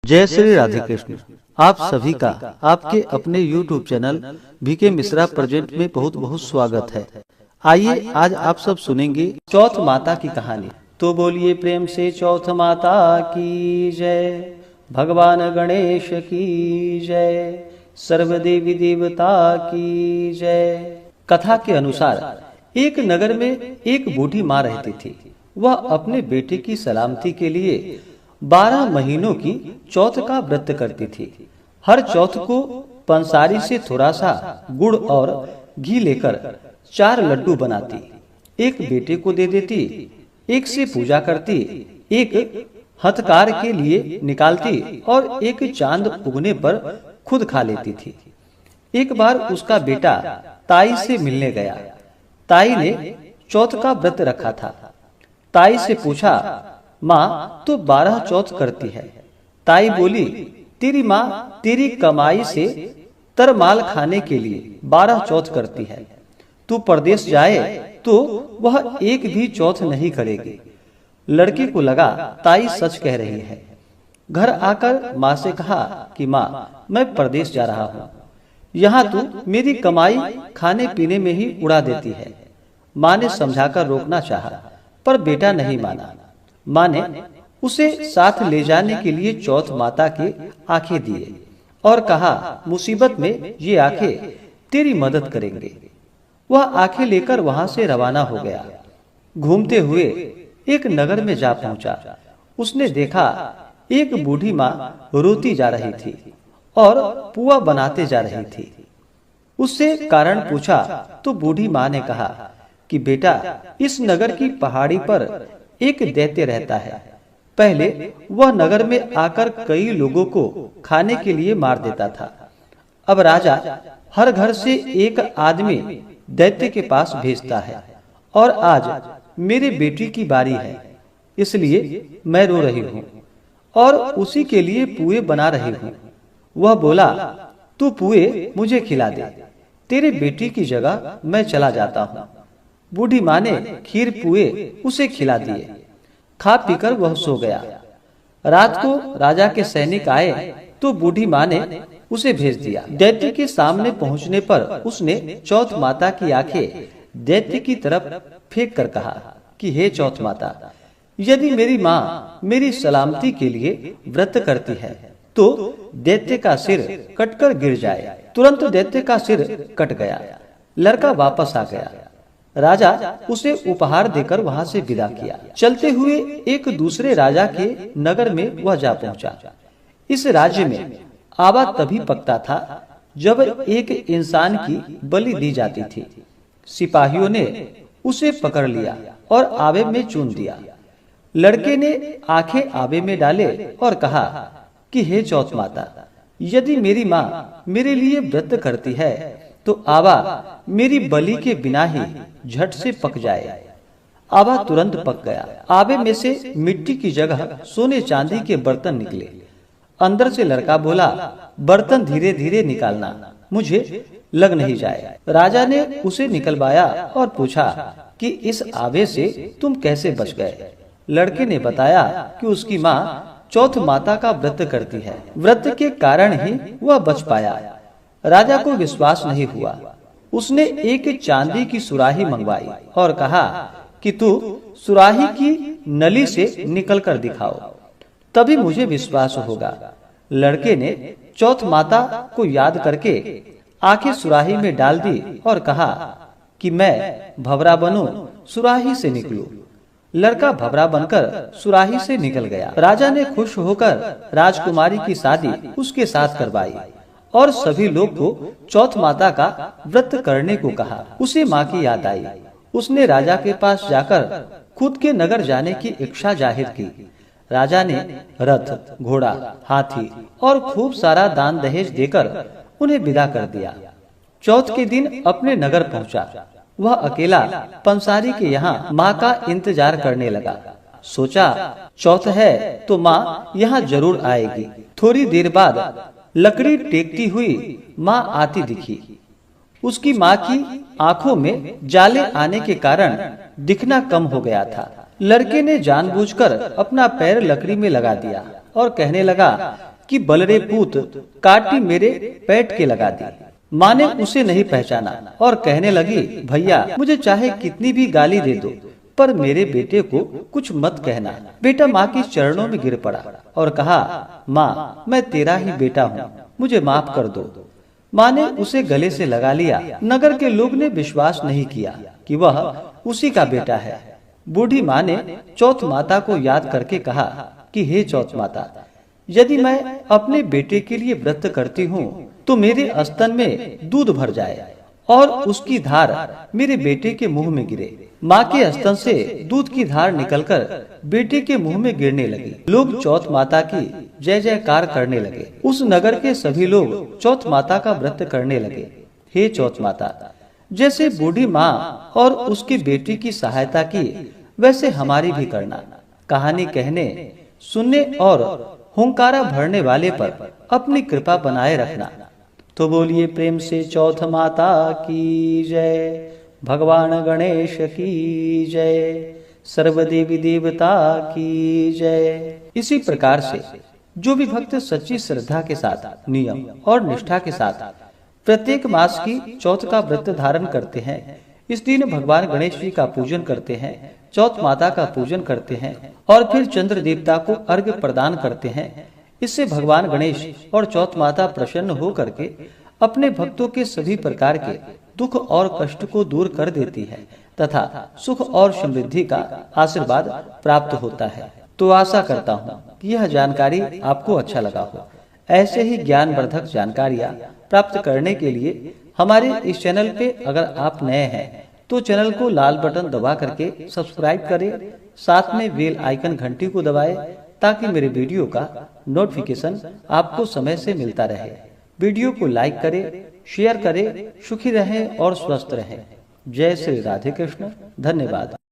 जय श्री राधे कृष्ण। आप सभी का आपके अपने YouTube channel VK Mishra present में बहुत बहुत स्वागत है। आइए आज आप सब सुनेंगे चौथ माता की कहानी। तो बोलिए प्रेम से चौथ माता की जय, भगवान गणेश की जय, सर्वदेवी देवता की जय। कथा के अनुसार एक नगर में एक बूढ़ी माँ रहती थी। वह अपने बेटे की सलामती के लिए 12 महीनों की चौथ का व्रत करती थी। हर चौथ को पंसारी से थोड़ा सा गुड़ और घी लेकर 4 लड्डू बनाती, एक बेटे को दे देती, एक से पूजा करती, एक हथकार के लिए निकालती और एक चांद उगने पर खुद खा लेती थी। एक बार उसका बेटा ताई से मिलने गया। ताई ने चौथ का व्रत रखा था। ताई से पूछा, माँ तो 12 चौथ करती है। ताई बोली, तेरी माँ तेरी कमाई से तरमाल खाने के लिए 12 चौथ करती है। तू परदेश जाए तो वह एक भी चौथ नहीं करेगी। लड़के को लगा ताई सच कह रही है। घर आकर माँ से कहा कि माँ मैं परदेश जा रहा हूँ, यहाँ तू मेरी कमाई खाने पीने में ही उड़ा देती है। माँ ने समझाकर रोकना चाहा, पर बेटा नहीं माना। माँ ने उसे साथ ले जाने के लिए चौथ माता की आंखें दिए और कहा, मुसीबत में ये आंखें तेरी मदद करेंगे। वह आंखें लेकर वहां से रवाना हो गया। घूमते हुए एक नगर में जा पहुंचा। उसने देखा एक बूढ़ी माँ रोती जा रही थी और पुआ बनाते जा रही थी। उससे कारण पूछा तो बूढ़ी माँ ने कहा कि बेटा, इस नगर की पहाड़ी पर एक दैत्य रहता है। पहले वह नगर में आकर कई लोगों को खाने के लिए मार देता था। अब राजा हर घर से एक आदमी दैत्य के पास भेजता है और आज मेरे बेटी की बारी है, इसलिए मैं रो रही हूँ और उसी के लिए पुए बना रही हूँ। वह बोला, तू पुए मुझे खिला दे, तेरे बेटी की जगह मैं चला जाता हूँ। बूढ़ी माँ ने खीर पुए उसे खिला दिए। खा पीकर वह सो गया। रात को राजा के सैनिक आए तो बूढ़ी माँ ने उसे भेज दिया। दैत्य के सामने पहुंचने पर उसने चौथ माता की आंखें दैत्य की तरफ फेंक कर कहा कि हे चौथ माता, यदि मेरी माँ मेरी सलामती के लिए व्रत करती है तो दैत्य का सिर कटकर गिर जाए। तुरंत दैत्य का सिर कट गया। लड़का वापस आ गया। राजा उसे उपहार देकर वहां से विदा किया। चलते हुए एक दूसरे राजा के नगर में वह जा पहुंचा। इस राज्य में आवा तभी पकता था जब एक इंसान की बलि दी जाती थी। सिपाहियों ने उसे पकड़ लिया और आवे में चून दिया। लड़के ने आंखें आवे में डाले और कहा कि हे चौथ माता, यदि मेरी माँ मेरे लिए व्रत करती है तो आवा मेरी बलि के बिना ही झट से पक जाए। आवा तुरंत पक गया। आवे में से मिट्टी की जगह सोने चांदी के बर्तन निकले। अंदर से लड़का बोला, बर्तन धीरे धीरे निकालना, मुझे लग नहीं जाए। राजा ने उसे निकलवाया और पूछा कि इस आवे से तुम कैसे बच गए। लड़के ने बताया कि उसकी माँ चौथ माता का व्रत करती है, व्रत के कारण ही वह बच पाया। राजा को विश्वास नहीं हुआ। उसने एक चांदी की सुराही मंगवाई और कहा कि तू सुराही की नली से निकलकर दिखाओ, तभी मुझे विश्वास होगा। लड़के ने चौथ माता को याद करके आंखें सुराही में डाल दी और कहा कि मैं भंवरा बनूं, सुराही से निकलूं। लड़का भंवरा बनकर सुराही से निकल गया। राजा ने खुश होकर राजकुमारी की शादी उसके साथ करवाई और सभी लोग को चौथ माता का व्रत करने को कहा। उसे माँ की याद आई। उसने राजा के पास जाकर खुद के नगर जाने की इच्छा जाहिर की। राजा ने रथ, घोड़ा, हाथी और खूब सारा दान दहेज देकर उन्हें विदा कर दिया। चौथ के दिन अपने नगर पहुंचा। वह अकेला पंसारी के यहाँ माँ का इंतजार करने लगा। सोचा, चौथ है तो माँ यहाँ जरूर आएगी। थोड़ी देर बाद लकड़ी टेकती हुई माँ आती दिखी। उसकी माँ की आंखों में जाले आने के कारण दिखना कम हो गया था। लड़के ने जानबूझकर अपना पैर लकड़ी में लगा दिया और कहने लगा कि बलरे पूत काटी मेरे पेट के लगा दी। माँ ने उसे नहीं पहचाना और कहने लगी, भैया मुझे चाहे कितनी भी गाली दे दो, पर मेरे बेटे को कुछ मत कहना। बेटा माँ के चरणों में गिर पड़ा और कहा, माँ मैं तेरा ही बेटा हूँ, मुझे माफ कर दो। माँ ने उसे गले से लगा लिया। नगर के लोग ने विश्वास नहीं किया कि वह उसी का बेटा है। बूढ़ी माँ ने चौथ माता को याद करके कहा कि हे चौथ माता, यदि मैं अपने बेटे के लिए व्रत करती हूँ तो मेरे स्तन में दूध भर जाए और उसकी धार मेरे बेटे के मुंह में गिरे। माँ के स्तन से दूध की धार निकलकर बेटे के मुंह में गिरने लगी। लोग चौथ माता की जय जयकार करने लगे। उस नगर के सभी लोग चौथ माता का व्रत करने लगे। हे चौथ माता, जैसे बूढ़ी माँ और उसके बेटी की सहायता की, वैसे हमारी भी करना। कहानी कहने, सुनने और हुंकारा भरने वाले पर अपनी कृपा बनाए रखना। तो बोलिए प्रेम से चौथ माता की जय, भगवान गणेश की जय, सर्वदेवी देवता की जय। इसी प्रकार से जो भी भक्त सच्ची श्रद्धा के साथ, नियम और निष्ठा के साथ प्रत्येक मास की चौथ का व्रत धारण करते हैं, इस दिन भगवान गणेश जी का पूजन करते हैं, चौथ माता का पूजन करते हैं और फिर चंद्र देवता को अर्घ्य प्रदान करते हैं। इससे भगवान गणेश और चौथ माता प्रसन्न हो करके अपने भक्तों के सभी प्रकार के दुख और कष्ट को दूर कर देती है तथा सुख और समृद्धि का आशीर्वाद प्राप्त होता है। तो आशा करता हूँ कि यह जानकारी आपको अच्छा लगा हो। ऐसे ही ज्ञानवर्धक जानकारियाँ प्राप्त करने के लिए हमारे इस चैनल पे अगर आप नए हैं तो चैनल को लाल बटन दबा करके सब्सक्राइब करें, साथ में बेल आइकन घंटी को दबाएं ताकि मेरे वीडियो का नोटिफिकेशन आपको समय से मिलता रहे। वीडियो को लाइक करें, शेयर करें। सुखी रहें और स्वस्थ रहें। जय श्री राधे कृष्ण। धन्यवाद।